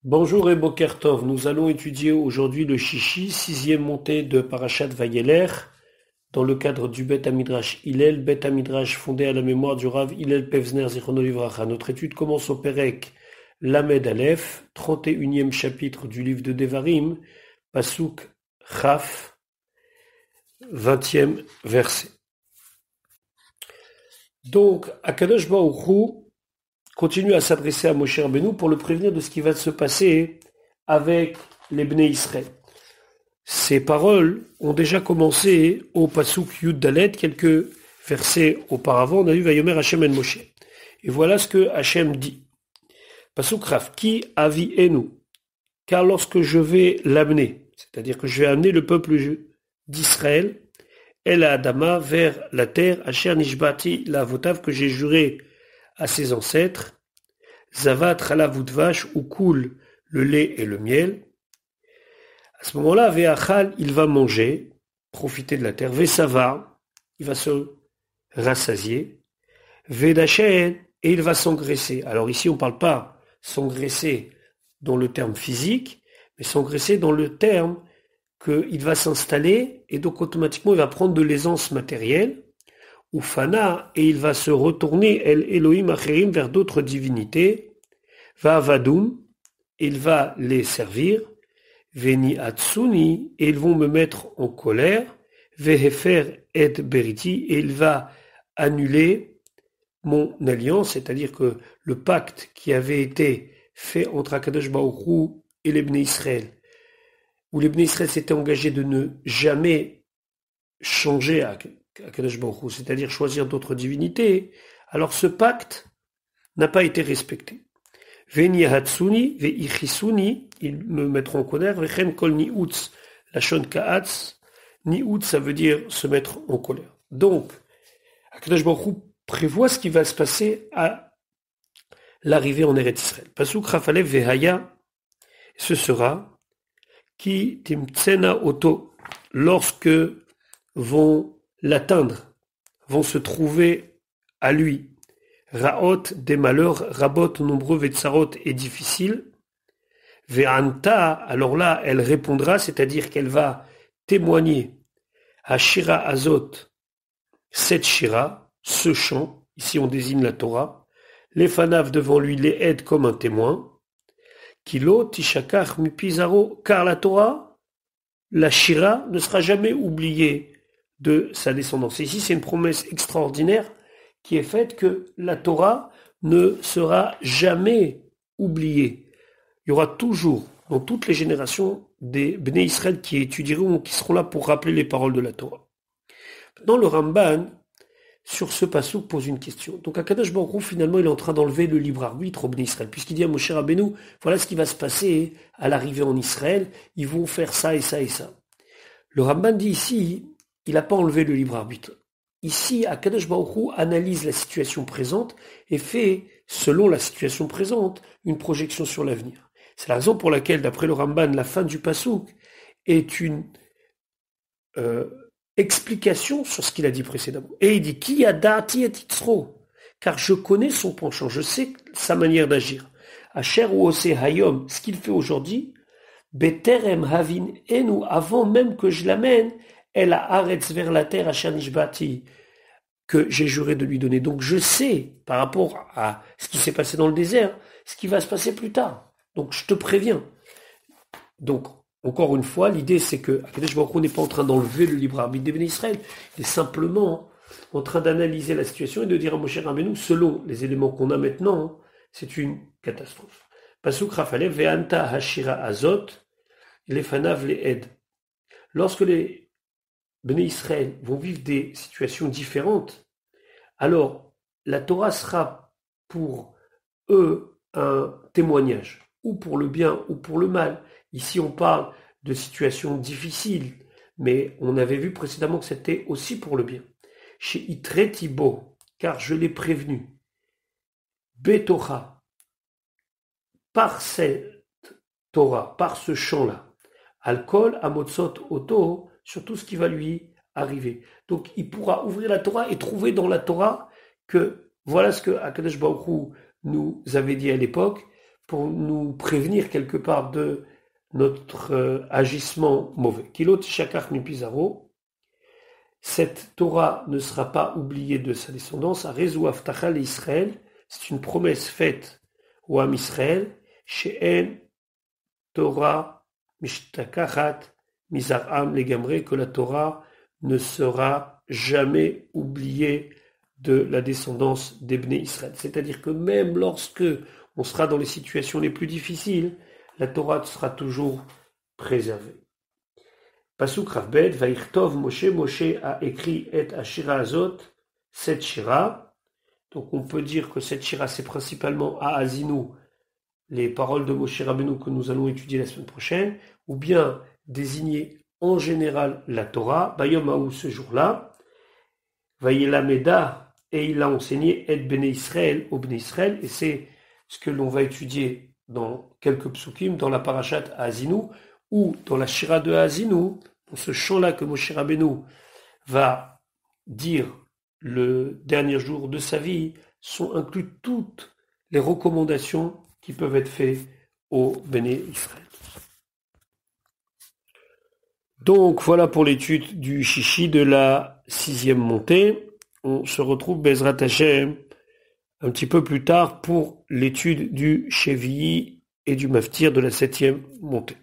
Bonjour et Boker Tov. Nous allons étudier aujourd'hui le Shishi, sixième montée de Parashat Vayeler, dans le cadre du Bet Hamidrash Hillel, Bet Hamidrash fondé à la mémoire du Rav Hillel Pevzner Zichrono Livracha. Notre étude commence au Perek Lamed Aleph, 31e chapitre du livre de Devarim, Pasuk Chaf, 20e verset. Donc, Akadosh Baruch Hu continue à s'adresser à Moshe Rabbeinu pour le prévenir de ce qui va se passer avec les Bnei Israël. Ces paroles ont déjà commencé au Pasuk Yud Dalet, quelques versets auparavant. On a lu Vayomer Hashem en Moshe. Et voilà ce que Hashem dit. Pasuk Raf, Ki avi enu, car lorsque je vais l'amener, c'est-à-dire que je vais amener le peuple d'Israël, El Adama, vers la terre, Asher Nishbati, la votav que j'ai juré à ses ancêtres, Zavat Chalavutvash, où coule le lait et le miel. À ce moment-là, Ve'achal, il va manger, profiter de la terre. Ve'sava, il va se rassasier. Ve'dachen, et il va s'engraisser. Alors ici, on ne parle pas s'engraisser dans le terme physique, mais s'engraisser dans le terme qu'il va s'installer, et donc automatiquement, il va prendre de l'aisance matérielle. Ufana, et il va se retourner El Elohim Acherim vers d'autres divinités. Va Vadum, il va les servir. Veni Atsuni, et ils vont me mettre en colère. Vehefer et Beriti, et il va annuler mon alliance, c'est-à-dire que le pacte qui avait été fait entre Akadosh Baruch Hu et les Bnei Israël, où les Bnei Israël s'étaient engagés de ne jamais changer à Akadosh Baruch Hu, c'est-à-dire choisir d'autres divinités, alors ce pacte n'a pas été respecté. Veni hatsuni, ve'ichisuni, ils me mettront en colère, vechen kol ni'utz, lachon ka'atz, ni'utz ça veut dire se mettre en colère. Donc, Akadosh Baruch Hu prévoit ce qui va se passer à l'arrivée en Eretz Israël. Pasuk Rafalev vehaya, ce sera ki timtsena oto, lorsque vont l'atteindre, vont se trouver à lui. Raot, des malheurs, rabot, nombreux, vetsarot et difficiles. Ve'anta, alors là, elle répondra, c'est-à-dire qu'elle va témoigner à Shira Azot, cette Shira, ce chant, ici on désigne la Torah, les fanav devant lui les aident comme un témoin. Kilo, tishakach, mipizaro, car la Torah, la Shira, ne sera jamais oubliée de sa descendance. Ici, c'est une promesse extraordinaire qui est faite que la Torah ne sera jamais oubliée. Il y aura toujours, dans toutes les générations, des Bnei Israël qui étudieront, qui seront là pour rappeler les paroles de la Torah. Maintenant, le Ramban, sur ce passouk, pose une question. Donc, Akadosh Baruch Hu, finalement, il est en train d'enlever le libre arbitre aux Bnei Israël, puisqu'il dit à Moshe Rabbeinu, voilà ce qui va se passer à l'arrivée en Israël, ils vont faire ça et ça et ça. Le Ramban dit ici, il n'a pas enlevé le libre arbitre. Ici, Akadosh Baruch Hu analyse la situation présente et fait, selon la situation présente, une projection sur l'avenir. C'est la raison pour laquelle, d'après le Ramban, la fin du passouk est une explication sur ce qu'il a dit précédemment. Et il dit, Ki yadati et itzro, car je connais son penchant, je sais sa manière d'agir. Asher ou ose hayom, ce qu'il fait aujourd'hui, beterem havin enu, avant même que je l'amène, elle a aretz vers la terre, Asher nishbati, que j'ai juré de lui donner. Donc je sais, par rapport à ce qui s'est passé dans le désert, ce qui va se passer plus tard. Donc je te préviens. Donc, encore une fois, l'idée c'est que Akadosh Baruch Hu n'est pas en train d'enlever le libre arbitre des Bnei Israël, il est simplement en train d'analyser la situation et de dire à Moshe Rabbeinu, selon les éléments qu'on a maintenant, c'est une catastrophe. Pasuk Rafalev ve'anta hashira azot, lefanav le'ed. Lorsque les Bnei Israël vont vivre des situations différentes, alors la Torah sera pour eux un témoignage, ou pour le bien ou pour le mal. Ici on parle de situations difficiles, mais on avait vu précédemment que c'était aussi pour le bien. Chez Itre Tibo, car je l'ai prévenu, Betocha, par cette Torah, par ce chant-là, Alcool, Amotsot, Oto, sur tout ce qui va lui arriver. Donc il pourra ouvrir la Torah et trouver dans la Torah que voilà ce que Akadosh Baruch Hu nous avait dit à l'époque, pour nous prévenir quelque part de notre agissement mauvais. Kilot shakach mi pizarro, cette Torah ne sera pas oubliée de sa descendance. Arezou avtacha l'Israël, c'est une promesse faite au Ham Israël. She'en Torah mishtakachat mizaram legamre, que la Torah ne sera jamais oubliée de la descendance des Bnei Israël. C'est-à-dire que même lorsque on sera dans les situations les plus difficiles, la Torah sera toujours préservée. Pasuk Ravbet, Vaïchtov Moshe, Moshe a écrit et Ashira Azot, cette Shira. Donc on peut dire que cette Shira c'est principalement à Azinu, les paroles de Moshe Rabbeinu que nous allons étudier la semaine prochaine, ou bien désigner en général la Torah, Bayom Haou ce jour-là, Vaïlameda, et il a enseigné et Bnei Israël au Bnei Israël, et c'est ce que l'on va étudier dans quelques psukim, dans la parashat à Azinu, ou dans la Shira de Azinu, dans ce chant-là que Moshe Rabbeinu va dire le dernier jour de sa vie, sont inclus toutes les recommandations qui peuvent être faites au Béné Israël. Donc voilà pour l'étude du Chichi de la 6e montée. On se retrouve Bezrat Hashem un petit peu plus tard pour l'étude du Chevilly et du Maftir de la 7e montée.